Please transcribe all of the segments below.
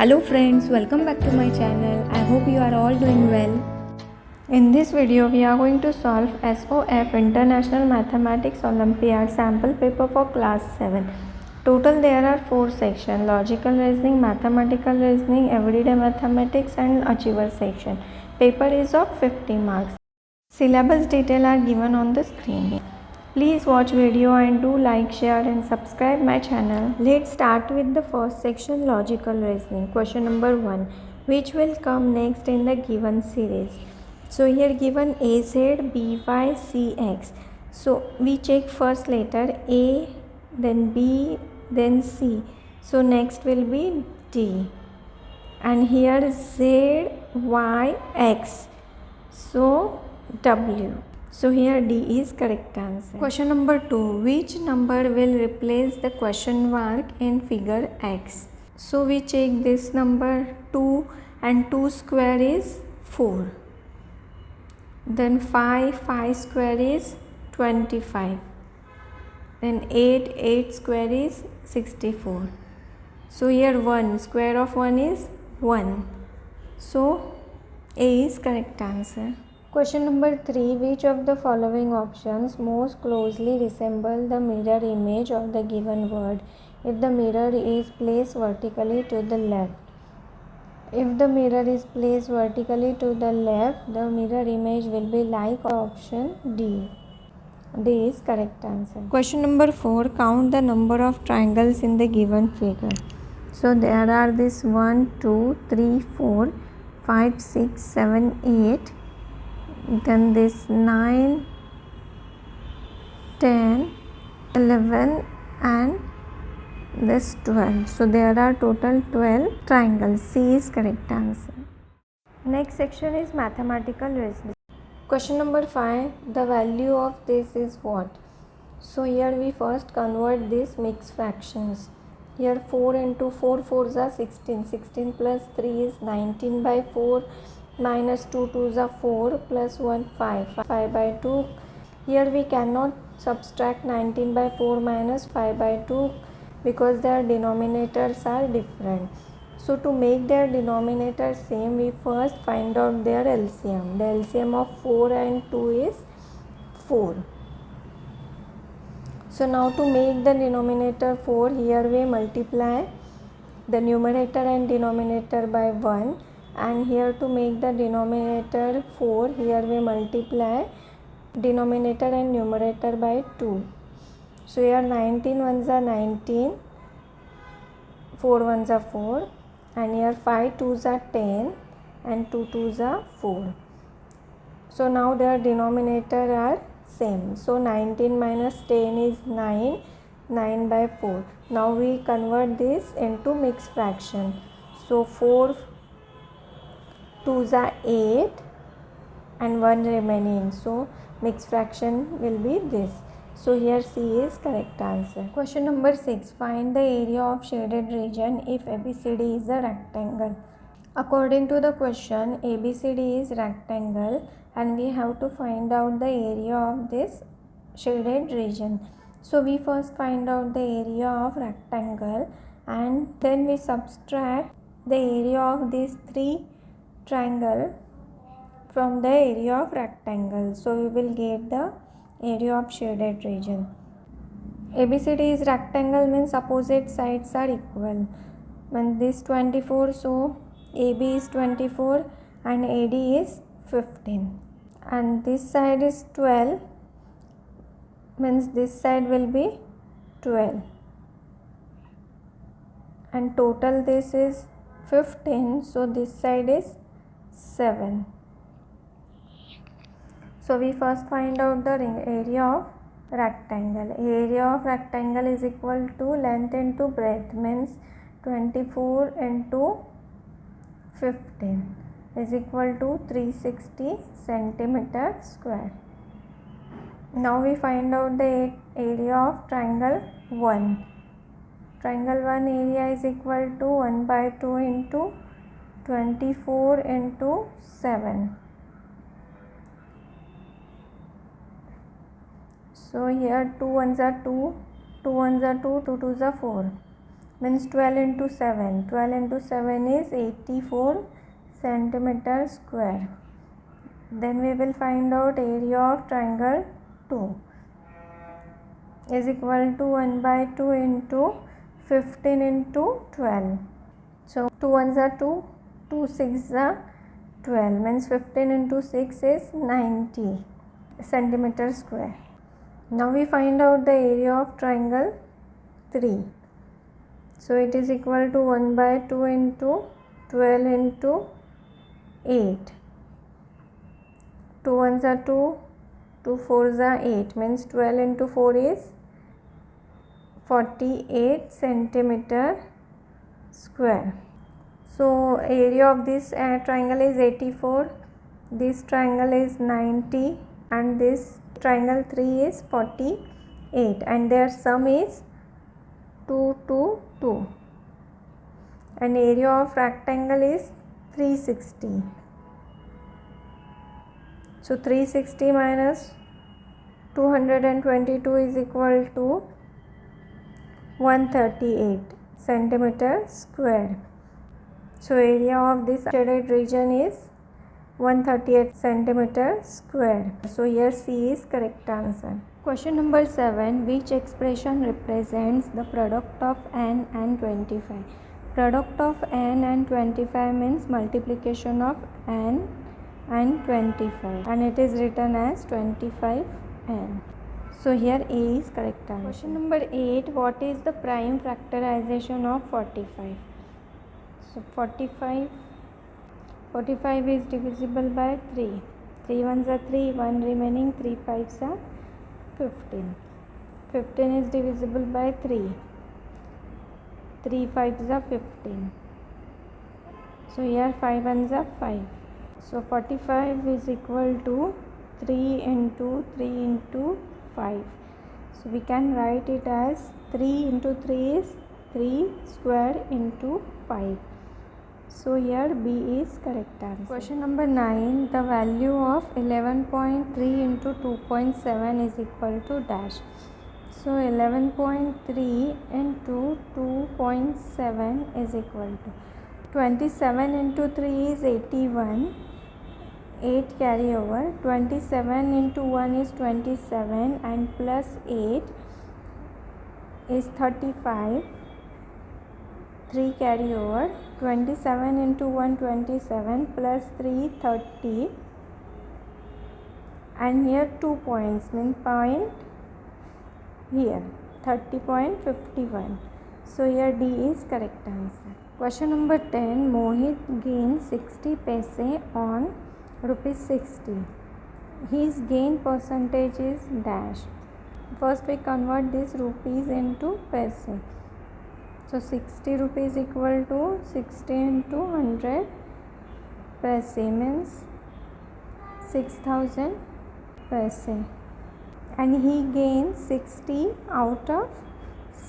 Hello friends, welcome back to my channel. I hope you are all doing well. In this video, we are going to solve SOF International Mathematics Olympiad sample paper for class 7. Total there are 4 sections: logical reasoning, mathematical reasoning, everyday mathematics and achiever section. Paper is of 50 marks. Syllabus details are given on the screen. Please watch video and do like, share and subscribe my channel. Let's start with the first section, logical reasoning. Question number 1. Which will come next in the given series? So here given AZ, BY, CX. So we check first letter A, then B, then C. So next will be D. And here Z, Y, X. So W. So here D is correct answer. Question number 2. Which number will replace the question mark in figure X? So we check this number 2 and 2 square is 4. Then 5 square is 25. Then 8 square is 64. So here 1 square of 1 is 1. So A is correct answer. Question number 3. Which of the following options most closely resemble the mirror image of the given word if the mirror is placed vertically to the left? If the mirror is placed vertically to the left, the mirror image will be like option D. D is correct answer. Question number 4. Count the number of triangles in the given figure. So there are this 1, 2, 3, 4, 5, 6, 7, 8. Then this 9, 10, 11 and this 12. So there are total 12 triangles. C is correct answer. Next section is mathematical reasoning. Question number 5. The value of this is what? So here we first convert these mixed fractions. Here 4 into 4 4s are 16. 16 plus 3 is 19 by 4 minus 2 2s are 4 plus 1 5. 5 by 2. Here we cannot subtract 19 by 4 minus 5 by 2 because their denominators are different. So to make their denominator same, we first find out their LCM. The LCM of 4 and 2 is 4. So now to make the denominator 4, here we multiply the numerator and denominator by 1, and here to make the denominator 4, here we multiply denominator and numerator by 2. So here 19 ones are 19, 4 ones are 4, and here 5 2s are 10 and 2 2s are 4. So now their denominator are same. So 19 minus 10 is 9, 9 by 4. Now we convert this into mixed fraction. So 4 2s are 8 and 1 remaining. So mixed fraction will be this. So here C is correct answer. Question number 6. Find the area of shaded region if ABCD is a rectangle. According to the question, ABCD is rectangle and we have to find out the area of this shaded region. So we first find out the area of rectangle and then we subtract the area of these 3 triangle from the area of rectangle. So we will get the area of shaded region. ABCD is rectangle means opposite sides are equal. When this 24, so AB is 24 and AD is 15. And this side is 12 means this side will be 12. And total this is 15, so this side is 7. So we first find out the area of rectangle. Area of rectangle is equal to length into breadth means 24 into 15 is equal to 360 centimeter square. Now we find out the area of triangle 1. Triangle 1 area is equal to 1 by 2 into 24 into 7. So here 2 ones are 2, 2 ones are 2, 2 twos are 4. means 12 into 7. 12 into 7 is 84 centimeter square. Then we will find out area of triangle 2 is equal to 1 by 2 into 15 into 12. So 2 ones are 2, 2 6 are 12, means 15 into 6 is 90 centimeter square. Now we find out the area of triangle 3. So it is equal to 1 by 2 into 12 into 8. 2 ones are 2, 2 fours are 8, means 12 into 4 is 48 centimeter square. So area of this triangle is 84, this triangle is 90, and this triangle 3 is 48, and their sum is 2 2 2, and area of rectangle is 360. So 360 minus 222 is equal to 138 centimeter square. So area of this shaded region is 138 centimeter square. So here C is correct answer. Question number 7. Which expression represents the product of n and 25? Product of n and 25 means multiplication of n and 25, and it is written as 25n. So here A is correct answer. Question number 8. What is the prime factorization of 45? So 45 is divisible by 3. 3 ones are 3, 1 remaining, 3 fives are 15. 15 is divisible by 3. 3 fives are 15. So here 5 ones are 5. So 45 is equal to 3 into 3 into 5. So we can write it as 3 into 3 is 3 square into 5. So here B is correct answer. Question number 9. The value of 11.3 into 2.7 is equal to dash. So 11.3 into 2.7 is equal to 27 into 3 is 81. 8 carry over. 27 into 1 is 27, and plus 8 is 35. 3 carry over. 27 into 1 27, plus 3 30, and here 2 points mean point here 30.51. So here D is correct answer. Question number 10. Mohit gained 60 paise on rupees 60. His gain percentage is dash. First we convert this rupees into paise. So 60 rupees equal to 60 into 100 paise means 6000 paise, and he gains 60 out of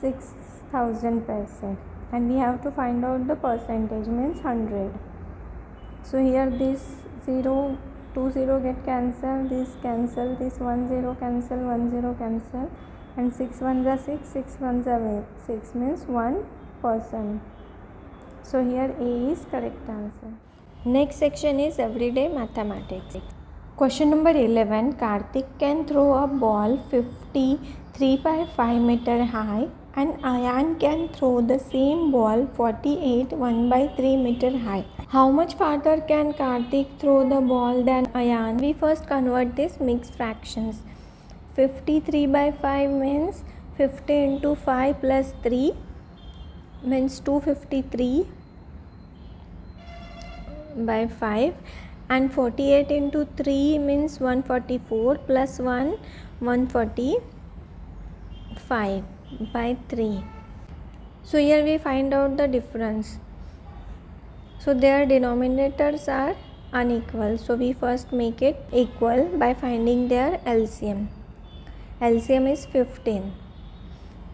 6000 paise, and we have to find out the percentage means 100. So here this 0 2 0 get cancelled, this cancel, this 1 0 cancel, 1 0 cancel, and 6 ones are 6, 6 ones are 6 means 1%. So here A is correct answer. Next section is everyday mathematics. Question number 11. Karthik can throw a ball 53 by 5 meter high, and Ayan can throw the same ball 48 1 by 3 meter high. How much farther can Karthik throw the ball than Ayan? We first convert this mixed fractions. 53 by 5 means 50 into 5 plus 3 means 253 by 5, and 48 into 3 means 144 plus 1 145 by 3. So here we find out the difference. So their denominators are unequal, so we first make it equal by finding their LCM. LCM is 15.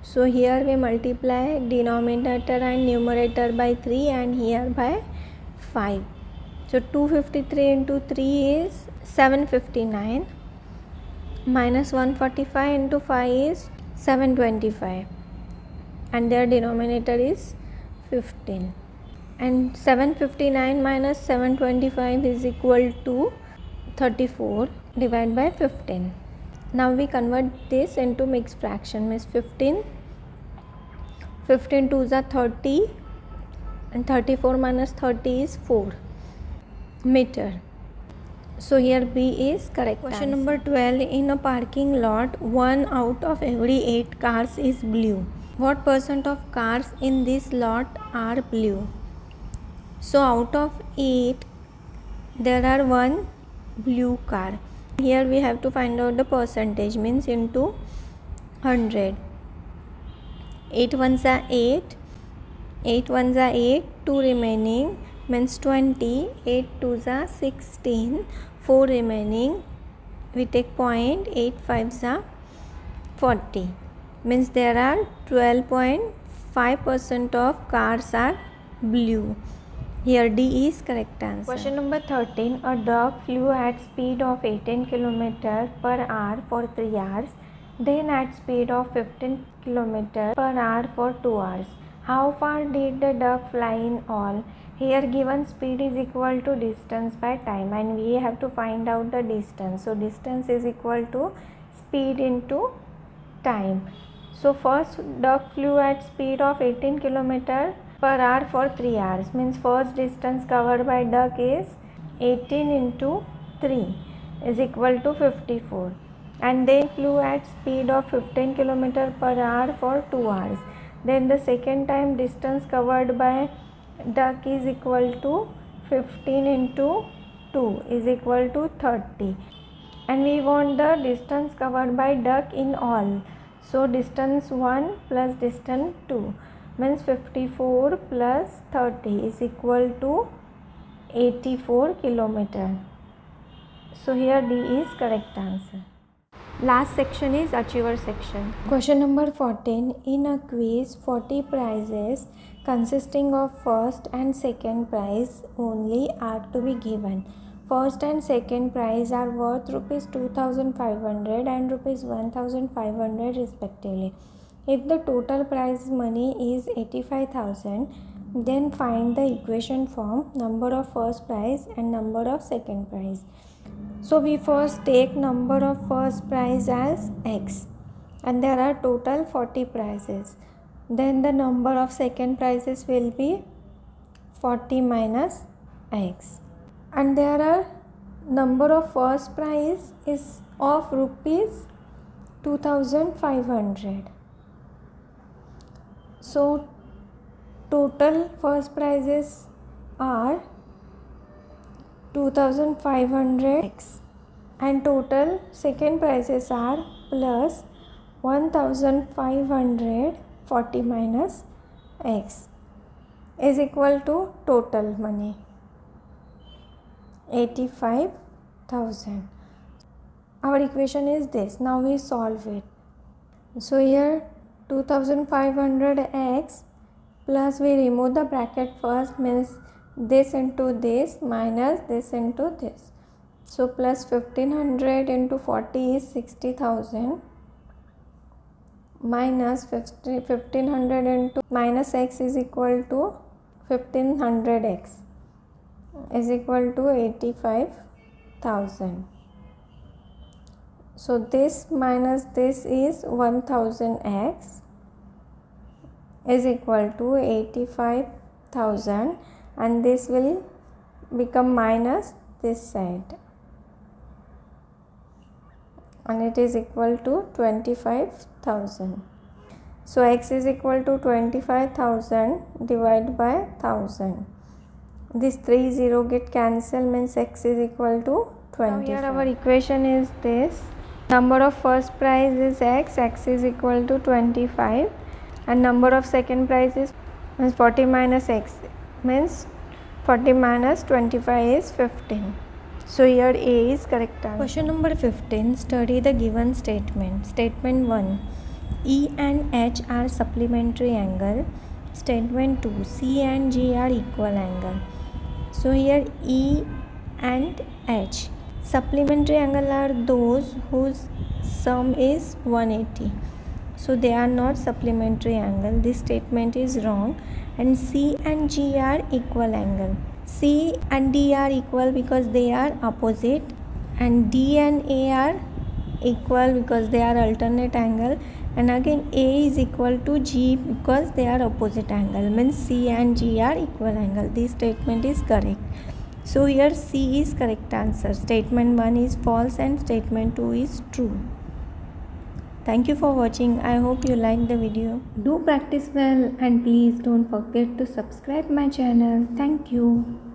So here we multiply denominator and numerator by 3, and here by 5. So 253 into 3 is 759, minus 145 into 5 is 725, and their denominator is 15. And 759 minus 725 is equal to 34 divided by 15. Now we convert this into mixed fraction, means 15 2s are 30 and 34 minus 30 is 4 meter. So here B is correct. Question number 12. In a parking lot, 1 out of every 8 cars is blue. What percent of cars in this lot are blue? So out of 8, there are 1 blue car. Here we have to find out the percentage, means into 100. 8 ones are 8, 8 ones are 8, 2 remaining means 20, 8 twos are 16, 4 remaining, we take point, 8 fives are 40, means there are 12.5% of cars are blue. Here D is correct answer. Question number 13. A dog flew at speed of 18 km per hour for 3 hours, then at speed of 15 km per hour for 2 hours. How far did the duck fly in all? Here given speed is equal to distance by time and we have to find out the distance. So distance is equal to speed into time. So first duck flew at speed of 18 km per hour for 3 hours, means first distance covered by duck is 18 into 3 is equal to 54, and they flew at speed of 15 km per hour for 2 hours. Then the second time distance covered by duck is equal to 15 into 2 is equal to 30, and we want the distance covered by duck in all. So distance 1 plus distance 2 means 54 plus 30 is equal to 84 km. So here D is correct answer. Last section is achiever section. Question number 14. In a quiz, 40 prizes consisting of first and second prize only are to be given. First and second prize are worth rupees 2500 and rupees 1500 respectively. If the total prize money is 85,000, then find the equation form number of first prize and number of second prize. So we first take number of first prize as x, and there are total 40 prizes. Then the number of second prizes will be 40 minus x, and there are number of first prize is of rupees 2500. So total first prizes are 2500 x, and total second prizes are plus 1500 40 minus x is equal to total money 85,000. Our equation is this. Now we solve it. So here 2500x plus we remove the bracket first, means this into this minus this into this. So plus 1500 into 40 is 60,000 minus 1500 into minus x is equal to 1500x is equal to 85,000. So this minus this is 1000x is equal to 85,000, and this will become minus this side, and it is equal to 25,000. So x is equal to 25,000 divided by 1000. This 30 get cancelled, means x is equal to 25. Now here our equation is this. Number of first prize is x, x is equal to 25, and number of second prize is 40 minus x, means 40 minus 25 is 15. So here A is correct answer. Question number 15. Study the given statement. Statement 1. E and H are supplementary angle. Statement 2. C and G are equal angle. So here E and H. Supplementary angle are those whose sum is 180. so they are not supplementary angle. This statement is wrong. And C and G are equal angle. C and D are equal because they are opposite, and D and A are equal because they are alternate angle, and again A is equal to G because they are opposite angle, means C and G are equal angle. This statement is correct. So here C is correct answer. Statement 1 is false and statement 2 is true. Thank you for watching. I hope you liked the video. Do practice well and please don't forget to subscribe my channel. Thank you.